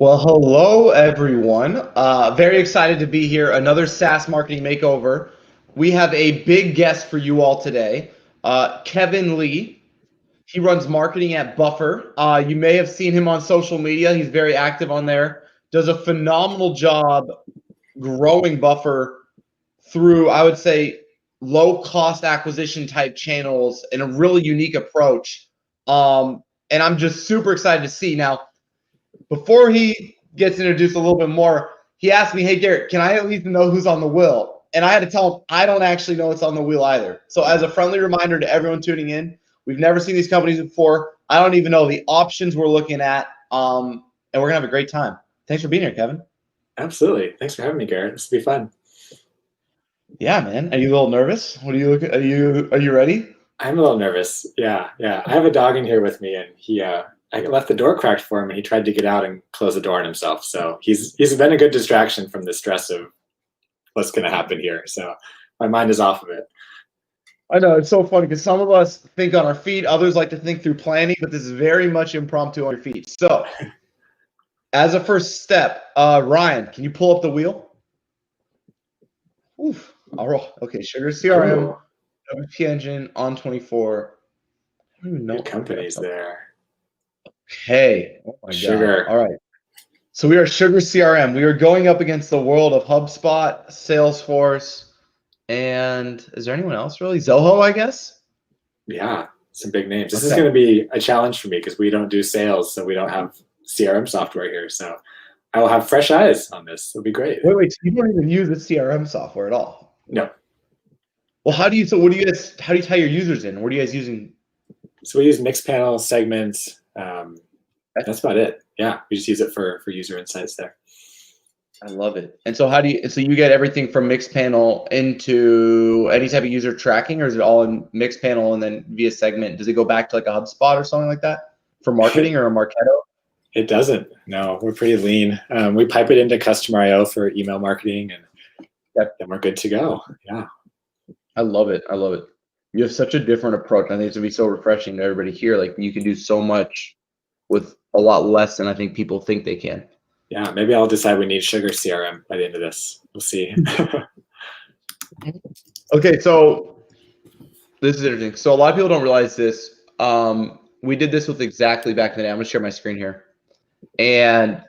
Well, hello everyone. Very excited to be here. Another SaaS marketing makeover. We have a big guest for you all today. Kevan Lee. He runs marketing at Buffer. You may have seen him on social media. He's very active on there. Does a phenomenal job growing Buffer through, I would say, low cost acquisition type channels and a really unique approach. And I'm just super excited to see now. Before he gets introduced a little bit more, he asked me, "Hey Garrett, can I at least know who's on the wheel?" And I had to tell him I don't actually know what's on the wheel either. So as a friendly reminder to everyone tuning in, we've never seen these companies before. I don't even know the options we're looking at, and we're gonna have a great time. Thanks for being here, Kevan. Absolutely. Thanks for having me, Garrett. This will be fun. Yeah, man. Are you a little nervous? What are you looking? Are you ready? I'm a little nervous. Yeah. I have a dog in here with me, and I left the door cracked for him, and he tried to get out and close the door on himself. So he's been a good distraction from the stress of what's going to happen here. So my mind is off of it. I know, it's so funny because some of us think on our feet, others like to think through planning, but this is very much impromptu on your feet. So as a first step, Ryan, can you pull up the wheel? Oof. All right. Okay, SugarCRM, WP Engine, On24. I don't even know. Good companies there. Hey, oh my Sugar. God. All right. So we are SugarCRM. We are going up against the world of HubSpot, Salesforce, and is there anyone else really? Zoho, I guess? Yeah, some big names. This is going to be a challenge for me because we don't do sales, so we don't have CRM software here. So I will have fresh eyes on this. It'll be great. Wait. So you don't even use the CRM software at all? No. Well, how do you tie your users in? What are you guys using? So we use Mixpanel, segments. That's about it. Yeah, we just use it for user insights there. I love it. And so you get everything from Mixpanel into any type of user tracking, or is it all in Mixpanel and then via segment? Does it go back to like a HubSpot or something like that for marketing or a Marketo? It doesn't. No, we're pretty lean. We pipe it into Customer IO for email marketing, and then we're good to go. Yeah. I love it. You have such a different approach. I think it's gonna be so refreshing to everybody here. Like you can do so much with a lot less than I think people think they can. Yeah, maybe I'll decide we need SugarCRM by the end of this. We'll see. Okay, so this is interesting. So a lot of people don't realize this. We did this with Exactly back in the day. I'm gonna share my screen here. And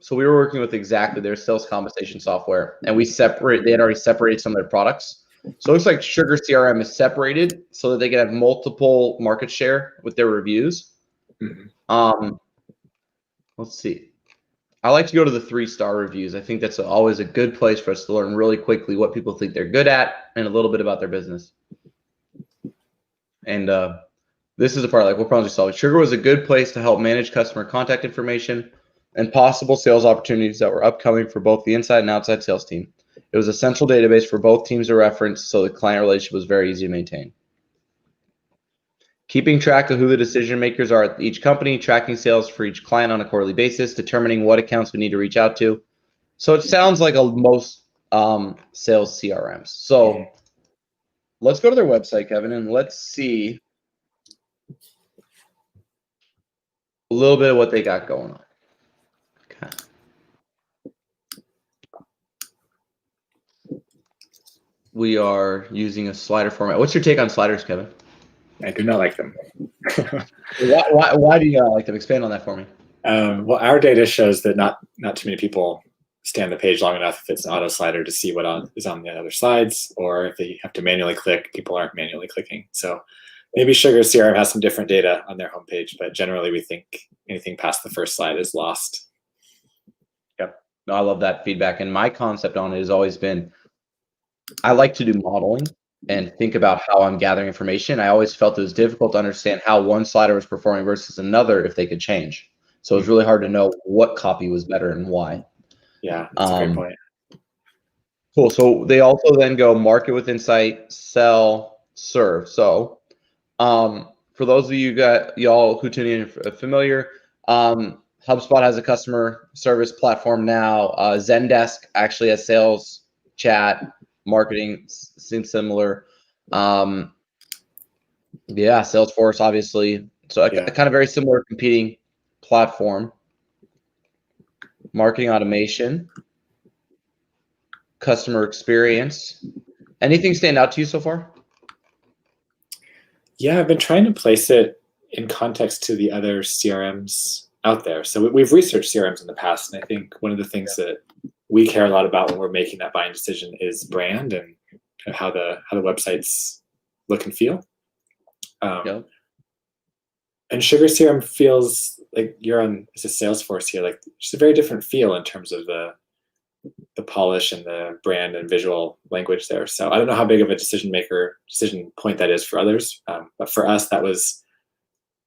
so we were working with Exactly, their sales compensation software, and they had already separated some of their products. So it looks like SugarCRM is separated so that they can have multiple market share with their reviews. Mm-hmm. Let's see. I like to go to the 3-star reviews. I think that's always a good place for us to learn really quickly what people think they're good at and a little bit about their business. And this is the part like what problems we solved. Sugar was a good place to help manage customer contact information and possible sales opportunities that were upcoming for both the inside and outside sales team. It was a central database for both teams to reference, so the client relationship was very easy to maintain. Keeping track of who the decision makers are at each company, tracking sales for each client on a quarterly basis, determining what accounts we need to reach out to. So it sounds like most sales CRMs. So let's go to their website, Kevan, and let's see a little bit of what they got going on. Okay. We are using a slider format. What's your take on sliders, Kevan? I do not like them. Why do you not like them? Expand on that for me. Well, our data shows that not too many people stay on the page long enough if it's an auto slider to see what is on the other slides, or if they have to manually click, people aren't manually clicking. So maybe SugarCRM has some different data on their homepage, but generally we think anything past the first slide is lost. Yep. No, I love that feedback. And my concept on it has always been, I like to do modeling and think about how I'm gathering information. I always felt it was difficult to understand how one slider was performing versus another if they could change. So it was really hard to know what copy was better and why. Yeah, that's a great point. Cool. So they also then go market with insight, sell, serve. So for those of y'all who tune in familiar, HubSpot has a customer service platform now. Zendesk actually has sales, chat, marketing seems similar. Yeah, Salesforce obviously. So a kind of very similar competing platform. marketing automation, customer experience. Anything stand out to you so far? Yeah, I've been trying to place it in context to the other CRMs out there. So we've researched CRMs in the past, and I think one of the things that we care a lot about when we're making that buying decision is brand and kind of how the websites look and feel. Yep. And SugarCRM feels like you're on as a Salesforce here, like just a very different feel in terms of the polish and the brand and visual language there. So I don't know how big of a decision point that is for others, but for us that was,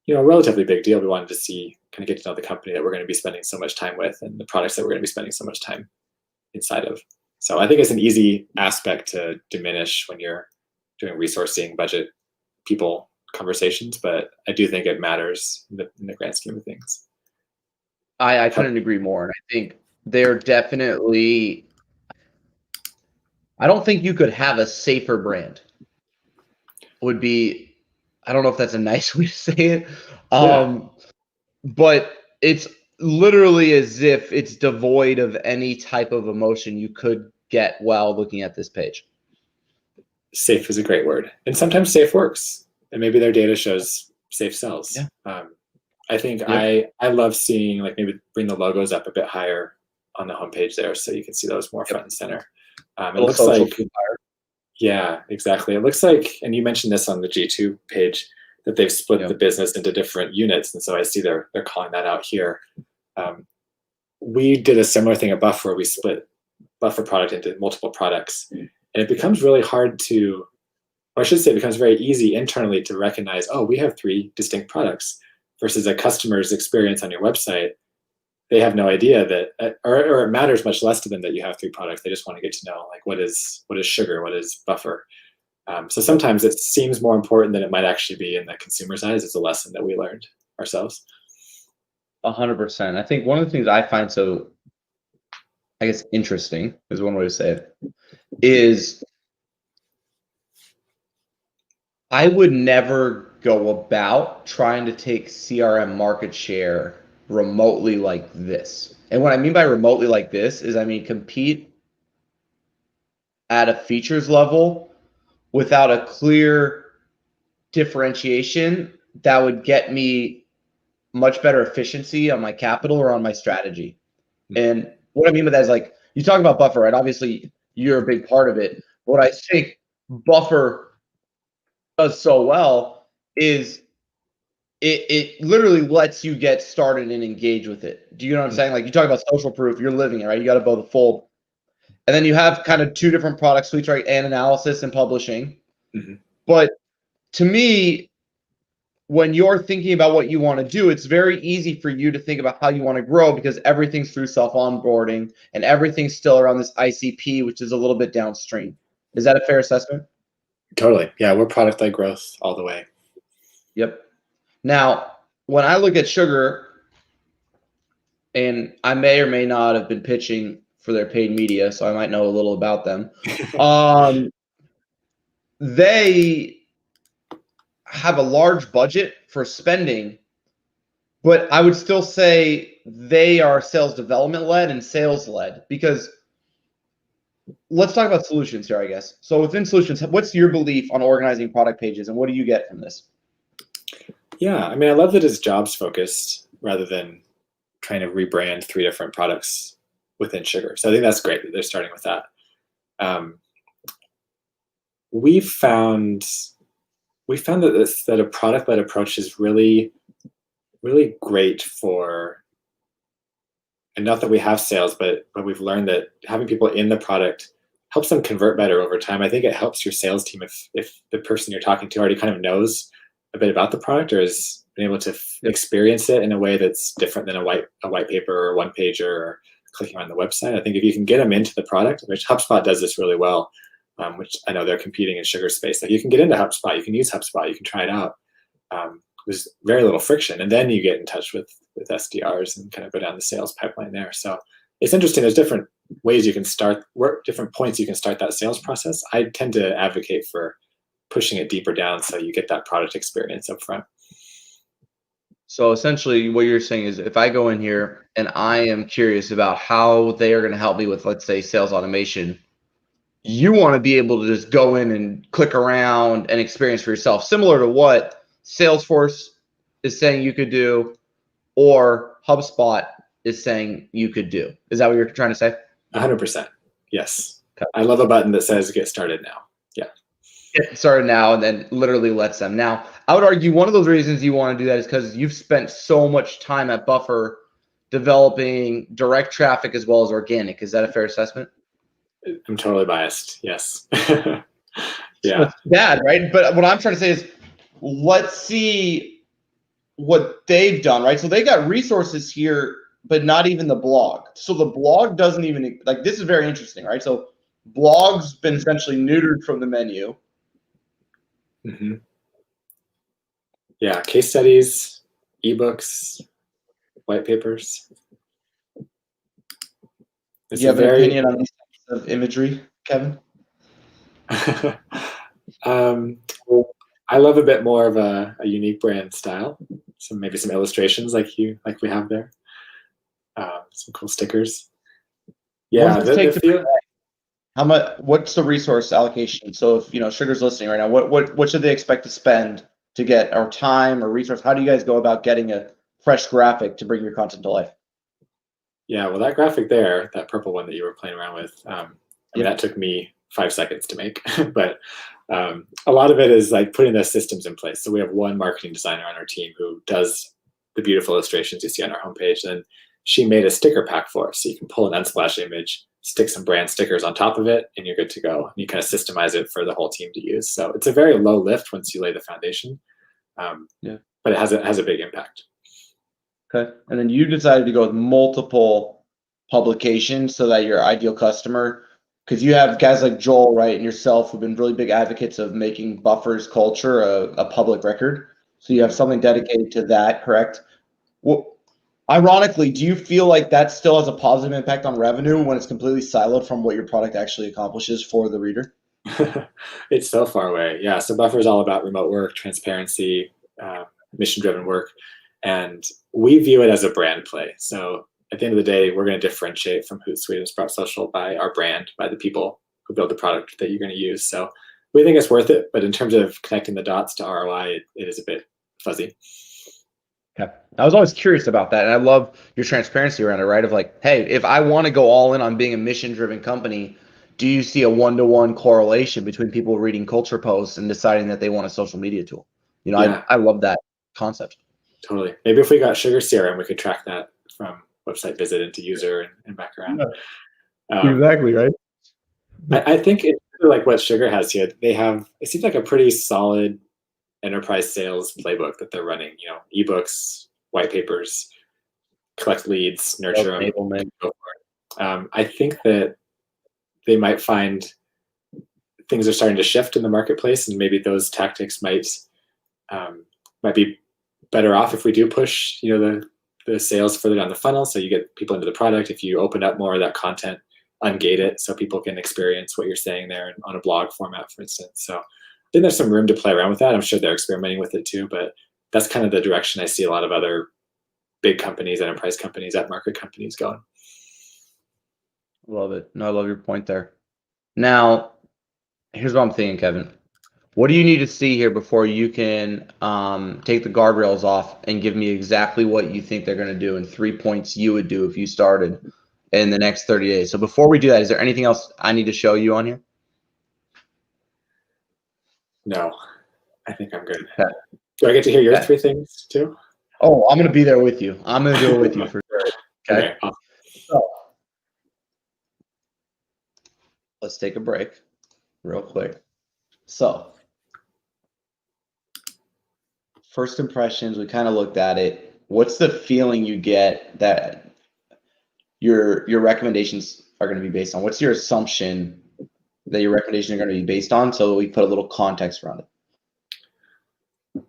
a relatively big deal. We wanted to see, kind of get to know the company that we're going to be spending so much time with and the products that we're going to be spending so much time inside of. So I think it's an easy aspect to diminish when you're doing resourcing, budget, people conversations, but I do think it matters in the grand scheme of things. I couldn't agree more. And I think they're definitely, I don't think you could have a safer brand. Would be, I don't know if that's a nice way to say it, but it's literally as if it's devoid of any type of emotion you could get while looking at this page. Safe is a great word. And sometimes safe works. And maybe their data shows safe sells. Yeah. I think I love seeing, like, maybe bring the logos up a bit higher on the homepage there so you can see those more front and center. It looks like, yeah, exactly. It looks like, and you mentioned this on the G2 page, that they've split the business into different units. And so I see they're calling that out here. We did a similar thing at Buffer. We split Buffer product into multiple products. And it becomes really hard to, or I should say it becomes very easy internally to recognize, oh, we have 3 distinct products, versus a customer's experience on your website. They have no idea that, or it matters much less to them that you have 3 products. They just want to get to know, like, what is Sugar, what is Buffer. So sometimes it seems more important than it might actually be in the consumer's eyes. It's a lesson that we learned ourselves. 100%. I think one of the things I find so, I guess, interesting is one way to say it, is I would never go about trying to take CRM market share remotely like this. And what I mean by remotely like this is, I mean, compete at a features level without a clear differentiation that would get me much better efficiency on my capital or on my strategy. And what I mean by that is, like, you talk about Buffer, right? Obviously, you're a big part of it. What I think Buffer does so well is it literally lets you get started and engage with it. Do you know what I'm saying? Like, you talk about social proof, you're living it, right? You got to build a fold. And then you have kind of 2 different product suites, right? And analysis and publishing. Mm-hmm. But to me, when you're thinking about what you want to do, it's very easy for you to think about how you want to grow, because everything's through self-onboarding and everything's still around this ICP, which is a little bit downstream. Is that a fair assessment? Totally. Yeah, we're product-led growth all the way. Yep. Now, when I look at Sugar, and I may or may not have been pitching for their paid media, so I might know a little about them. They have a large budget for spending, but I would still say they are sales development led and sales led, because let's talk about solutions here, I guess. So within solutions, what's your belief on organizing product pages, and what do you get from this? Yeah, I mean, I love that it's jobs focused rather than trying to rebrand 3 different products within Sugar. So I think that's great that they're starting with that. We found that a product-led approach is really, really great for, and not that we have sales, but we've learned that having people in the product helps them convert better over time. I think it helps your sales team if the person you're talking to already kind of knows a bit about the product or has been able to experience it in a way that's different than a white paper or one pager or clicking on the website. I think if you can get them into the product, which HubSpot does this really well, which I know they're competing in Sugar space. Like, you can get into HubSpot, you can use HubSpot, you can try it out. There's very little friction, and then you get in touch with SDRs and kind of go down the sales pipeline there. So it's interesting. There's different ways you can start, different points you can start that sales process. I tend to advocate for pushing it deeper down so you get that product experience up front. So essentially what you're saying is if I go in here and I am curious about how they are going to help me with, let's say, sales automation, you want to be able to just go in and click around and experience for yourself, similar to what Salesforce is saying you could do or HubSpot is saying you could do. Is that what you're trying to say? 100%. Yes. Okay. I love a button that says get started now. Yeah. Get started now and then literally lets them. Now, I would argue one of those reasons you want to do that is because you've spent so much time at Buffer developing direct traffic as well as organic. Is that a fair assessment? I'm totally biased. Yes. So Yeah. it's bad, right? But what I'm trying to say is let's see what they've done, right? So they got resources here, but not even the blog. So the blog doesn't even, like, this is very interesting, right? So blog's been essentially neutered from the menu. Mm-hmm. Yeah. Case studies, ebooks, white papers. Do you have an opinion on these types of imagery, Kevin? I love a bit more of a unique brand style. So maybe some illustrations like we have there. Some cool stickers. Yeah. How much? What's the resource allocation? So if Sugar's listening right now, what should they expect to spend to get our time or resource? How do you guys go about getting a fresh graphic to bring your content to life? Yeah, well, that graphic there, that purple one that you were playing around with, I mean, that took me 5 seconds to make, but a lot of it is like putting the systems in place. So we have one marketing designer on our team who does the beautiful illustrations you see on our homepage, and she made a sticker pack for us. So you can pull an Unsplash image, stick some brand stickers on top of it, and you're good to go. And you kind of systemize it for the whole team to use. So it's a very low lift once you lay the foundation, but it has a big impact. Okay. And then you decided to go with multiple publications so that your ideal customer, because you have guys like Joel, right, and yourself who've been really big advocates of making Buffer's culture a public record. So you have something dedicated to that, correct? Well, ironically, do you feel like that still has a positive impact on revenue when it's completely siloed from what your product actually accomplishes for the reader? It's so far away. Yeah. So Buffer is all about remote work, transparency, mission-driven work. And we view it as a brand play. So at the end of the day, we're going to differentiate from Hootsuite and Sprout Social by our brand, by the people who build the product that you're going to use. So we think it's worth it. But in terms of connecting the dots to ROI, it is a bit fuzzy. Okay. I was always curious about that. And I love your transparency around it, right? Of like, hey, if I want to go all in on being a mission-driven company, do you see a one-to-one correlation between people reading culture posts and deciding that they want a social media tool? Yeah. I love that concept. Totally. Maybe if we got SugarCRM, we could track that from website visit into user and back around. Exactly, right? I think it's like what Sugar has here. It seems like a pretty solid enterprise sales playbook that they're running. Ebooks, white papers, collect leads, nurture them. Enablement. Go for it. I think that they might find things are starting to shift in the marketplace, and maybe those tactics might be better off if we do push the sales further down the funnel, so you get people into the product. If you open up more of that content, ungate it so people can experience what you're saying there on a blog format, for instance. So I think there's some room to play around with that. I'm sure they're experimenting with it too, but that's kind of the direction I see a lot of other big companies, enterprise companies, at-market companies going. Love it. No, I love your point there. Now, here's what I'm thinking, Kevin. What do you need to see here before you can take the guardrails off and give me exactly what you think they're going to do and 3 points you would do if you started in the next 30 days? So before we do that, is there anything else I need to show you on here? No, I think I'm good. Okay. Do I get to hear your 3 things too? Oh, I'm going to be there with you. I'm going to do it with you for sure. Okay. Awesome. So, let's take a break real quick. So, first impressions, we kind of looked at it. What's the feeling you get that your recommendations are going to be based on? What's your assumption that your recommendations are going to be based on? So we put a little context around it.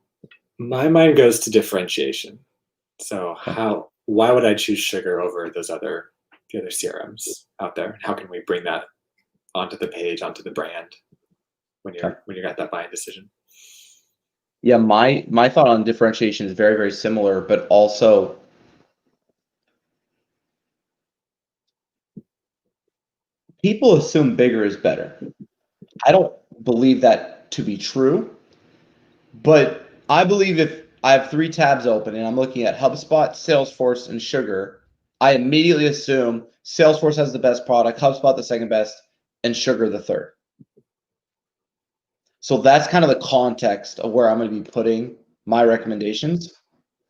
My mind goes to differentiation. So why would I choose Sugar over the other CRMs out there? How can we bring that onto the page, onto the brand when you got that buying decision? Yeah, my thought on differentiation is very, very similar, but also people assume bigger is better. I don't believe that to be true, but I believe if I have 3 tabs open and I'm looking at HubSpot, Salesforce, and Sugar, I immediately assume Salesforce has the best product, HubSpot the second best, and Sugar the third. So that's kind of the context of where I'm going to be putting my recommendations.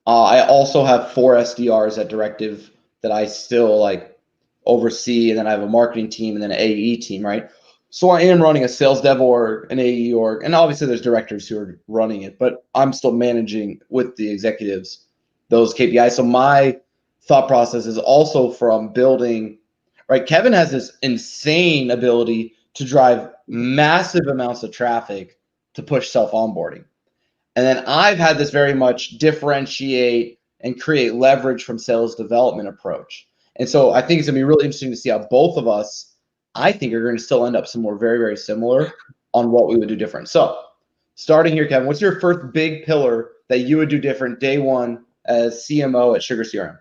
I also have 4 SDRs at Directive that I still like oversee, and then I have a marketing team and then an AE team, right? So I am running a sales dev org, an AE org, and obviously there's directors who are running it, but I'm still managing with the executives those KPIs. So my thought process is also from building, right? Kevan has this insane ability to drive massive amounts of traffic to push self onboarding. And then I've had this very much differentiate and create leverage from sales development approach. And so I think it's gonna be really interesting to see how both of us, I think, are going to still end up somewhere very, very similar on what we would do different. So starting here, Kevan, what's your first big pillar that you would do different day one as CMO at SugarCRM?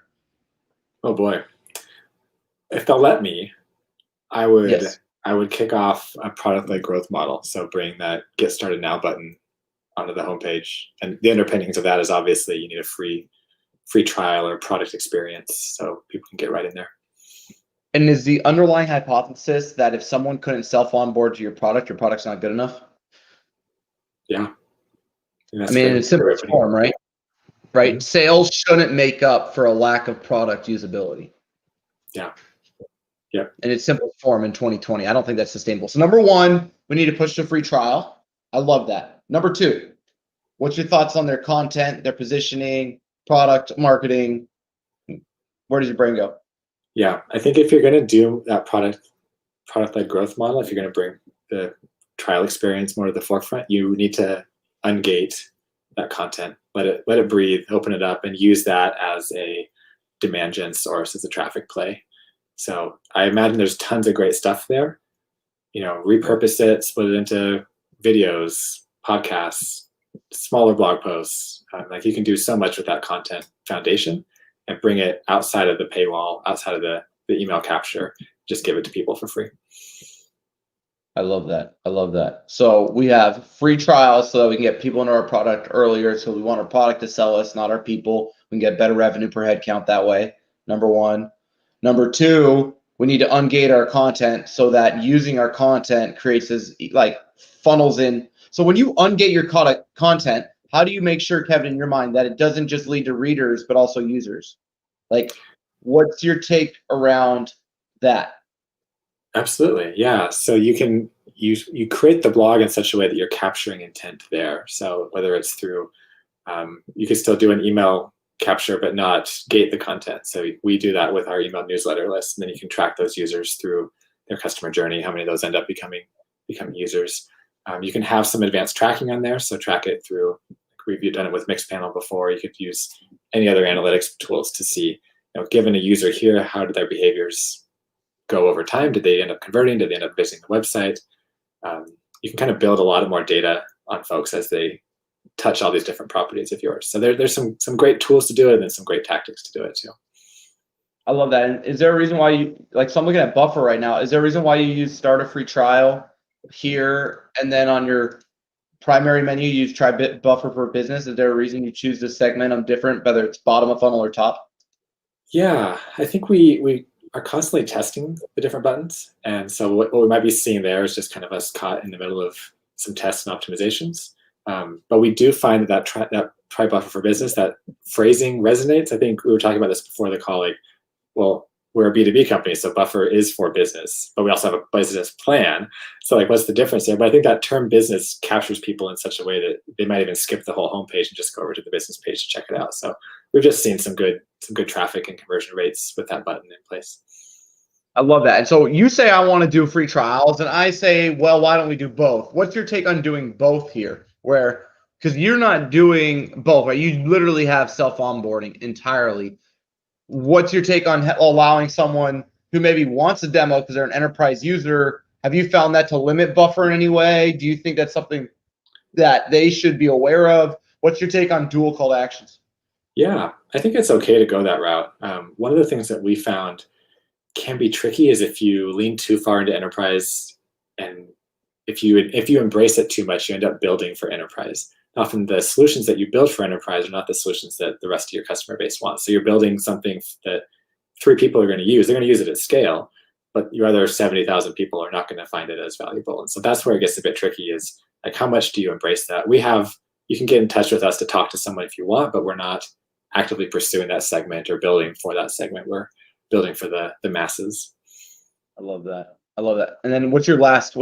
Oh boy. If they'll let me, I would Yes. I would kick off a product-led growth model. So bring that Get Started Now button onto the homepage. And the underpinnings of that is obviously you need a free trial or product experience so people can get right in there. And is the underlying hypothesis that if someone couldn't self-onboard to your product's not good enough? Yeah. I mean, in its simplest form, right? Right. Mhm. Sales shouldn't make up for a lack of product usability. Yeah. Yeah. In its simplest form in 2020. I don't think that's sustainable. So number one, we need to push the free trial. I love that. Number two, what's your thoughts on their content, their positioning, product, marketing? Where does your brain go? Yeah. I think if you're going to do that product-led growth model, if you're going to bring the trial experience more to the forefront, you need to ungate that content, let it breathe, open it up, and use that as a demand gen source, as a traffic play. So I imagine there's tons of great stuff there. Repurpose it, split it into videos, podcasts, smaller blog posts. Like you can do so much with that content foundation and bring it outside of the paywall, outside of the email capture. Just give it to people for free. I love that. I love that. So we have free trials so that we can get people into our product earlier. So we want our product to sell us, not our people. We can get better revenue per head count that way. Number one. Number two, we need to ungate our content so that using our content creates this like funnels in. So when you ungate your content, how do you make sure, Kevan, in your mind, that it doesn't just lead to readers, but also users? Like, what's your take around that? Absolutely. Yeah. So you create the blog in such a way that you're capturing intent there. So whether it's through, you could still do an email capture, but not gate the content. So we do that with our email newsletter list. And then you can track those users through their customer journey, how many of those end up becoming users. You can have some advanced tracking on there. So track it through, we've done it with Mixpanel before. You could use any other analytics tools to see, given a user here, how did their behaviors go over time? Did they end up converting? Did they end up visiting the website? You can kind of build a lot of more data on folks as they touch all these different properties of yours. So there's some great tools to do it and then some great tactics to do it too. I love that. And is there a reason why you so I'm looking at Buffer right now. Is there a reason why you use start a free trial here and then on your primary menu you use try Buffer for business? Is there a reason you choose this segment on different, whether it's bottom of funnel or top? Yeah, I think we are constantly testing the different buttons. And so what we might be seeing there is just kind of us caught in the middle of some tests and optimizations. But we do find that try Buffer for business, that phrasing resonates. I think we were talking about this before the call, like, well, we're a B2B company, so Buffer is for business, but we also have a business plan. So like, what's the difference there? But I think that term business captures people in such a way that they might even skip the whole homepage and just go over to the business page to check it out. So we've just seen some good traffic and conversion rates with that button in place. I love that. And so you say I want to do free trials, and I say, well, why don't we do both? What's your take on doing both here? Because you're not doing both, right? You literally have self-onboarding entirely. What's your take on allowing someone who maybe wants a demo because they're an enterprise user? Have you found that to limit Buffer in any way? Do you think that's something? that they should be aware of? What's your take on dual call to actions? Yeah, I think it's okay to go that route. One of the things that we found can be tricky is if you lean too far into enterprise, and if you embrace it too much, you end up building for enterprise. Often the solutions that you build for enterprise are not the solutions that the rest of your customer base wants. So you're building something that 3 people are going to use. They're going to use it at scale, but your other 70,000 people are not going to find it as valuable. And so that's where it gets a bit tricky, is like, how much do you embrace that? You can get in touch with us to talk to someone if you want, but we're not actively pursuing that segment or building for that segment. We're building for the masses. I love that. I love that. And then what's your last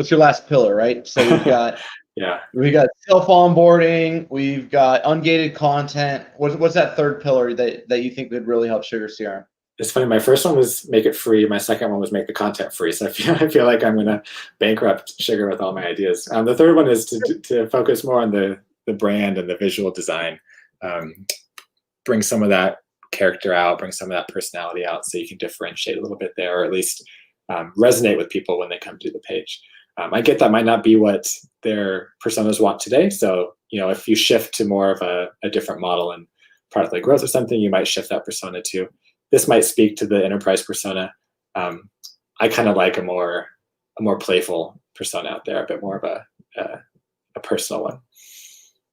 pillar, right? So we've got Yeah. we've got self-onboarding, we've got ungated content. What's that third pillar that you think would really help SugarCRM? It's funny. My first one was make it free. My second one was make the content free. So I feel like I'm going to bankrupt Sugar with all my ideas. The third one is to focus more on the brand and the visual design. Bring some of that character out, bring some of that personality out, so you can differentiate a little bit there, or at least resonate with people when they come to the page. I get that might not be what their personas want today. So, if you shift to more of a different model and product-led growth or something, you might shift that persona too. This might speak to the enterprise persona. I kind of like a more playful persona out there, a bit more of a personal one.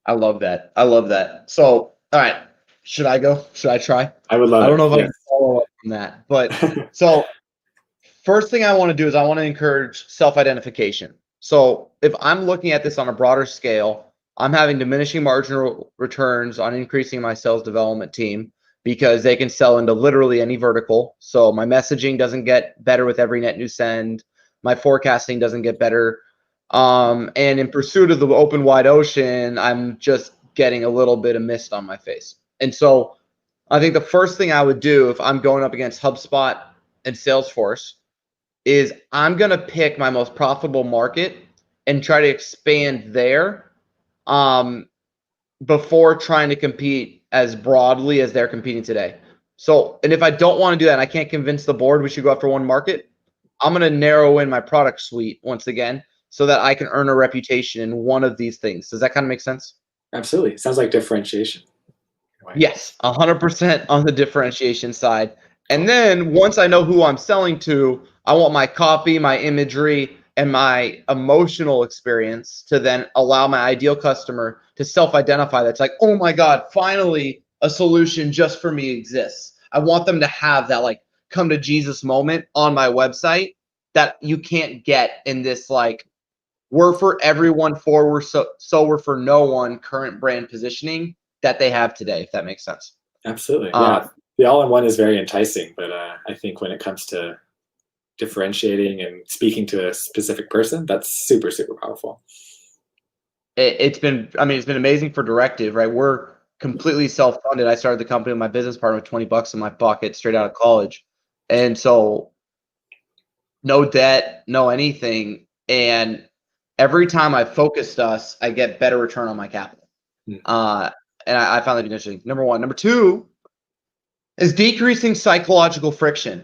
I love that. I love that. So, all right, should I go? Should I try? I would love it. I don't know if I can follow up on that, but so first thing I want to do is I want to encourage self-identification. So if I'm looking at this on a broader scale, I'm having diminishing marginal returns on increasing my sales development team because they can sell into literally any vertical. So my messaging doesn't get better with every net new send. My forecasting doesn't get better. And in pursuit of the open wide ocean, I'm just getting a little bit of mist on my face. And so I think the first thing I would do if I'm going up against HubSpot and Salesforce is I'm going to pick my most profitable market and try to expand there before trying to compete as broadly as they're competing today. So, and if I don't want to do that and I can't convince the board we should go after one market, I'm going to narrow in my product suite once again so that I can earn a reputation in one of these things. Does that kind of make sense? Absolutely. Sounds like differentiation. Yes, 100% on the differentiation side. And then once I know who I'm selling to, I want my copy, my imagery, and my emotional experience to then allow my ideal customer to self-identify. That's like, oh my God, finally a solution just for me exists. I want them to have that like come to Jesus moment on my website that you can't get in this like we're for everyone forward, so we're for no one current brand positioning that they have today, if that makes sense. Absolutely. Yeah. The all-in-one is very enticing, but I think when it comes to differentiating and speaking to a specific person, that's super, super powerful. It's been amazing for Directive, right? We're completely self-funded. I started the company with my business partner with $20 in my pocket straight out of college. And so no debt, no anything. And every time I focused us, I get better return on my capital. And I found that interesting. Number one. Number two is decreasing psychological friction.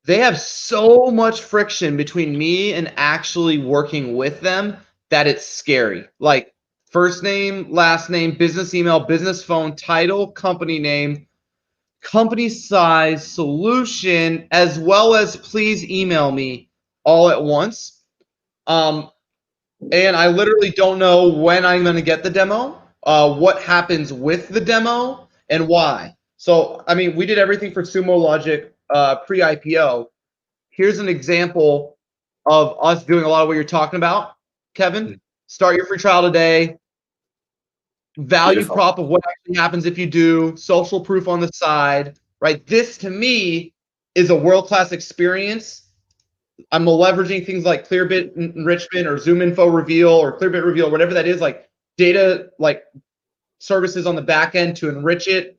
They have so much friction between me and actually working with them that it's scary. Like first name, last name, business email, business phone, title, company name, company size, solution, as well as please email me all at once. And I literally don't know when I'm going to get the demo, what happens with the demo, and why. So, I mean, we did everything for Sumo Logic pre-IPO. Here's an example of us doing a lot of what you're talking about, Kevin. Start your free trial today. Value Beautiful. prop of what actually happens if you do. Social proof on the side, right? This, to me, is a world-class experience. I'm leveraging things like Clearbit enrichment or Zoom info reveal or Clearbit reveal, whatever that is, like data, like services on the back end to enrich it.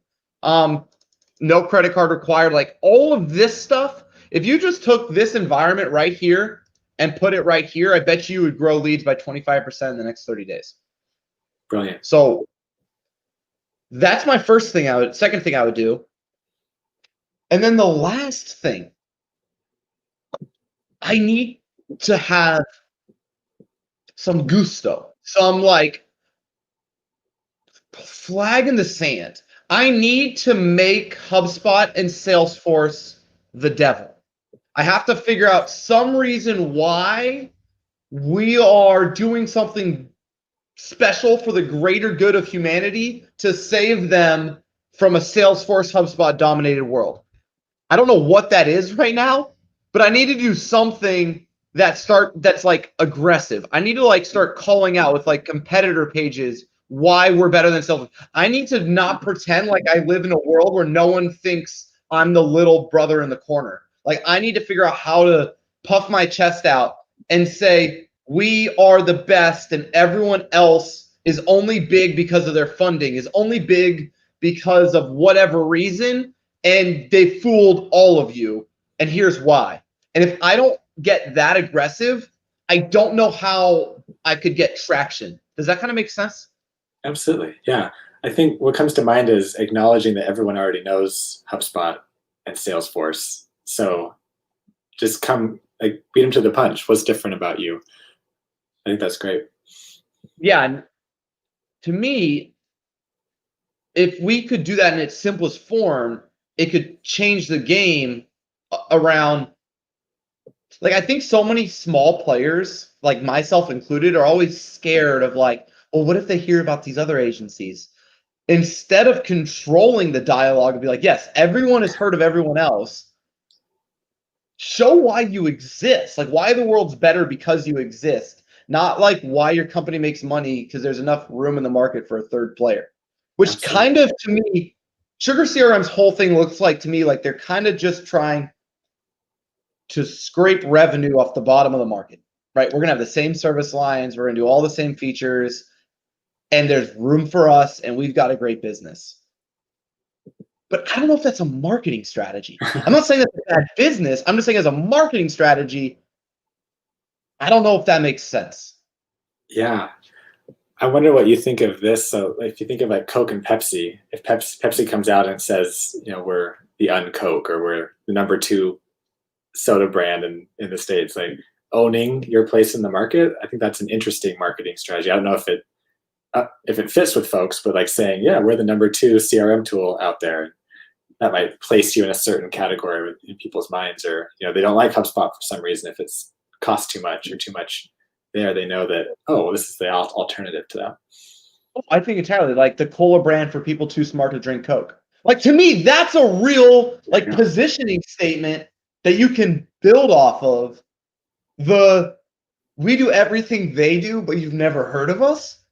No credit card required. Like all of this stuff. If you just took this environment right here and put it right here, I bet you would grow leads by 25% in the next 30 days. Brilliant. So that's my first thing. Second thing I would do. And then the last thing, I need to have some gusto, some like flag in the sand. I need to make HubSpot and Salesforce the devil. I have to figure out some reason why we are doing something special for the greater good of humanity to save them from a Salesforce HubSpot dominated world. I don't know what that is right now, but I need to do something that's like aggressive. I need to like start calling out with like competitor pages why we're better than Salesforce. I need to not pretend like I live in a world where no one thinks I'm the little brother in the corner. Like I need to figure out how to puff my chest out and say we are the best and everyone else is only big because of their funding, is only big because of whatever reason, and they fooled all of you, and here's why. And if I don't get that aggressive, I don't know how I could get traction. Does that kind of make sense? Absolutely. Yeah. I think what comes to mind is acknowledging that everyone already knows HubSpot and Salesforce. So just come, like, beat them to the punch. What's different about you? I think that's great. Yeah. And to me, if we could do that in its simplest form, it could change the game around. Like, I think so many small players, like myself included, are always scared of like, well, what if they hear about these other agencies? Instead of controlling the dialogue and be like, yes, everyone has heard of everyone else. Show why you exist, like why the world's better because you exist, not like why your company makes money because there's enough room in the market for a third player. Which Absolutely. kind of, to me, SugarCRM's whole thing looks like to me like they're kind of just trying to scrape revenue off the bottom of the market, right? We're going to have the same service lines. We're going to do all the same features, and there's room for us, and we've got a great business. But I don't know if that's a marketing strategy. I'm not saying that's a bad business. I'm just saying as a marketing strategy, I don't know if that makes sense. Yeah. I wonder what you think of this. So if you think of like Coke and Pepsi, if Pepsi comes out and says, we're the Uncoke or we're the number 2 soda brand in the States, like owning your place in the market, I think that's an interesting marketing strategy. I don't know if it fits with folks, but like saying, yeah, we're the number 2 CRM tool out there. That might place you in a certain category in people's minds, or they don't like HubSpot for some reason. If it's costs too much or too much there, they know that, oh, this is the alternative to that. I think entirely like the cola brand for people too smart to drink Coke. Like, to me, that's a real like positioning statement that you can build off of. We do everything they do, but you've never heard of us.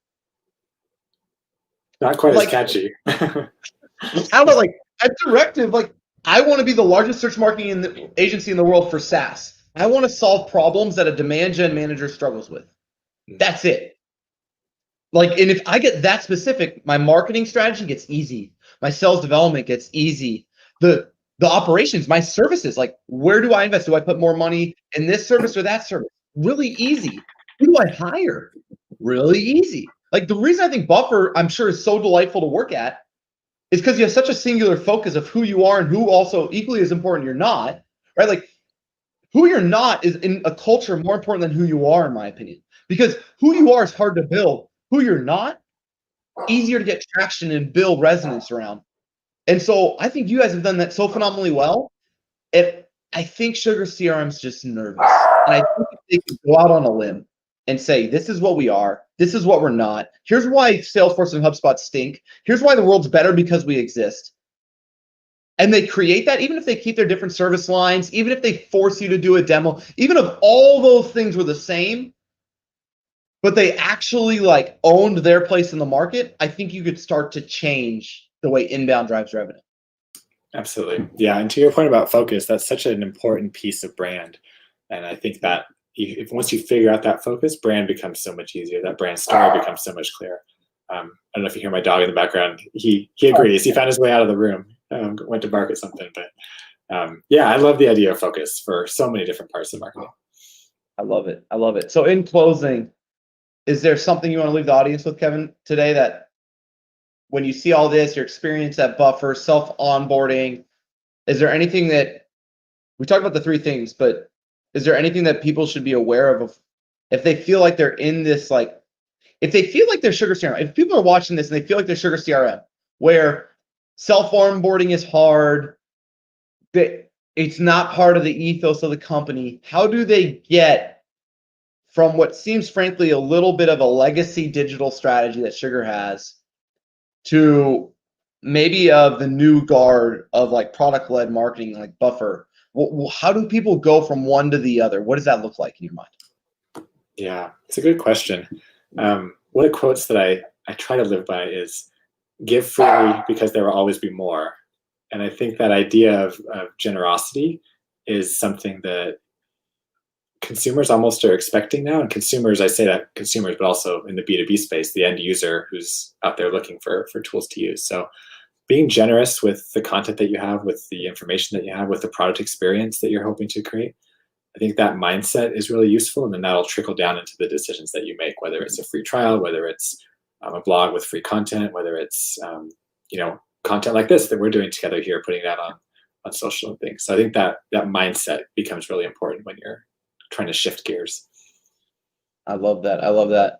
Not quite like, as catchy. I don't know, like at Directive, like I want to be the largest search marketing agency in the world for SaaS. I want to solve problems that a demand gen manager struggles with. That's it. Like, and if I get that specific, my marketing strategy gets easy. My sales development gets easy. The operations, my services, like where do I invest? Do I put more money in this service or that service? Really easy. Who do I hire? Really easy. Like the reason I think Buffer, I'm sure, is so delightful to work at is because you have such a singular focus of who you are and who also equally as important you're not, right? Like who you're not is in a culture more important than who you are, in my opinion, because who you are is hard to build. Who you're not, easier to get traction and build resonance around. And so I think you guys have done that so phenomenally well. I think SugarCRM's just nervous. And I think if they could go out on a limb and say, this is what we are, this is what we're not. Here's why Salesforce and HubSpot stink. Here's why the world's better because we exist. And they create that, even if they keep their different service lines, even if they force you to do a demo, even if all those things were the same, but they actually like owned their place in the market, I think you could start to change the way inbound drives revenue. Absolutely. Yeah. And to your point about focus, that's such an important piece of brand. And I think that if once you figure out that focus, brand becomes so much easier. That brand story becomes so much clearer. I don't know if you hear my dog in the background. He agrees. He found his way out of the room, went to bark at something. But yeah, I love the idea of focus for so many different parts of marketing. I love it. I love it. So in closing, is there something you want to leave the audience with, Kevan, today, that when you see all this, your experience at Buffer, self-onboarding, is there anything that, we talked about the 3 things, but is there anything that people should be aware of if they feel like they're in this like if they feel like they're SugarCRM, if people are watching this and they feel like they're SugarCRM, where self-onboarding is hard, that it's not part of the ethos of the company, how do they get from what seems frankly a little bit of a legacy digital strategy that Sugar has to maybe of the new guard of like product-led marketing, like Buffer? How do people go from one to the other? What does that look like in your mind? Yeah, it's a good question. One of the quotes that I try to live by is, give freely because there will always be more. And I think that idea of generosity is something that consumers almost are expecting now. And consumers, I say that consumers, but also in the B2B space, the end user who's out there looking for tools to use. So being generous with the content that you have, with the information that you have, with the product experience that you're hoping to create, I think that mindset is really useful. And then that'll trickle down into the decisions that you make, whether it's a free trial, whether it's a blog with free content, whether it's content like this that we're doing together here, putting that on social and things. So I think that mindset becomes really important when you're trying to shift gears. I love that. I love that.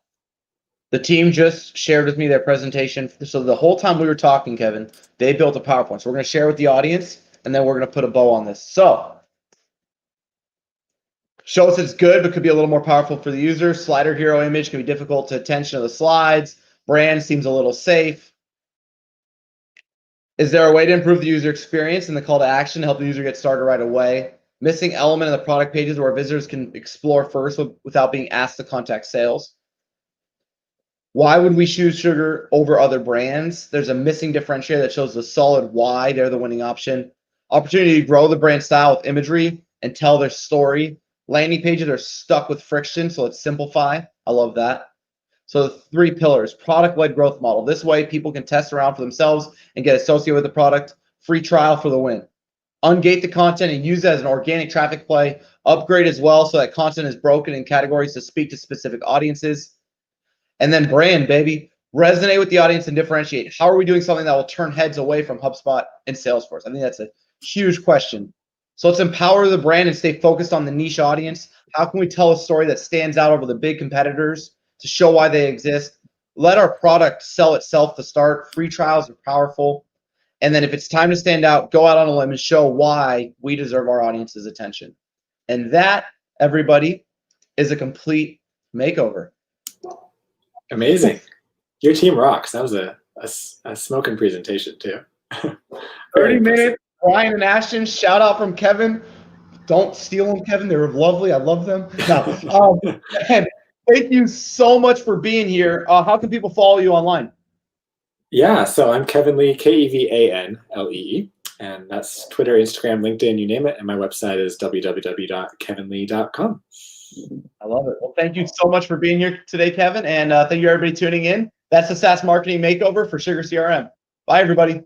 The team just shared with me their presentation. So the whole time we were talking, Kevin, they built a PowerPoint. So we're going to share with the audience, and then we're going to put a bow on this. So show us it's good, but could be a little more powerful for the user. Slider hero image can be difficult to attention to the slides. Brand seems a little safe. Is there a way to improve the user experience and the call to action to help the user get started right away? Missing element in the product pages where visitors can explore first without being asked to contact sales. Why would we choose Sugar over other brands? There's a missing differentiator that shows the solid why they're the winning option. Opportunity to grow the brand style with imagery and tell their story. Landing pages are stuck with friction, so let's simplify. I love that. So the 3 pillars: product-led growth model. This way people can test around for themselves and get associated with the product. Free trial for the win. Ungate the content and use it as an organic traffic play. Upgrade as well so that content is broken in categories to speak to specific audiences. And then brand, baby. Resonate with the audience and differentiate. How are we doing something that will turn heads away from HubSpot and Salesforce? I think that's a huge question. So let's empower the brand and stay focused on the niche audience. How can we tell a story that stands out over the big competitors to show why they exist? Let our product sell itself to start. Free trials are powerful. And then if it's time to stand out, go out on a limb and show why we deserve our audience's attention. And that, everybody, is a complete makeover. Amazing. Your team rocks. That was a smoking presentation too. 30 minutes. Brian and Ashton, shout out from Kevin. Don't steal them, Kevin. They were lovely. I love them. No, and thank you so much for being here. How can people follow you online? Yeah, so I'm Kevan Lee, KevanLee, and that's Twitter, Instagram, LinkedIn, you name it. And my website is www.kevanlee.com. I love it. Well, thank you so much for being here today, Kevin. And thank you, everybody, tuning in. That's the SaaS Marketing Makeover for SugarCRM. Bye, everybody.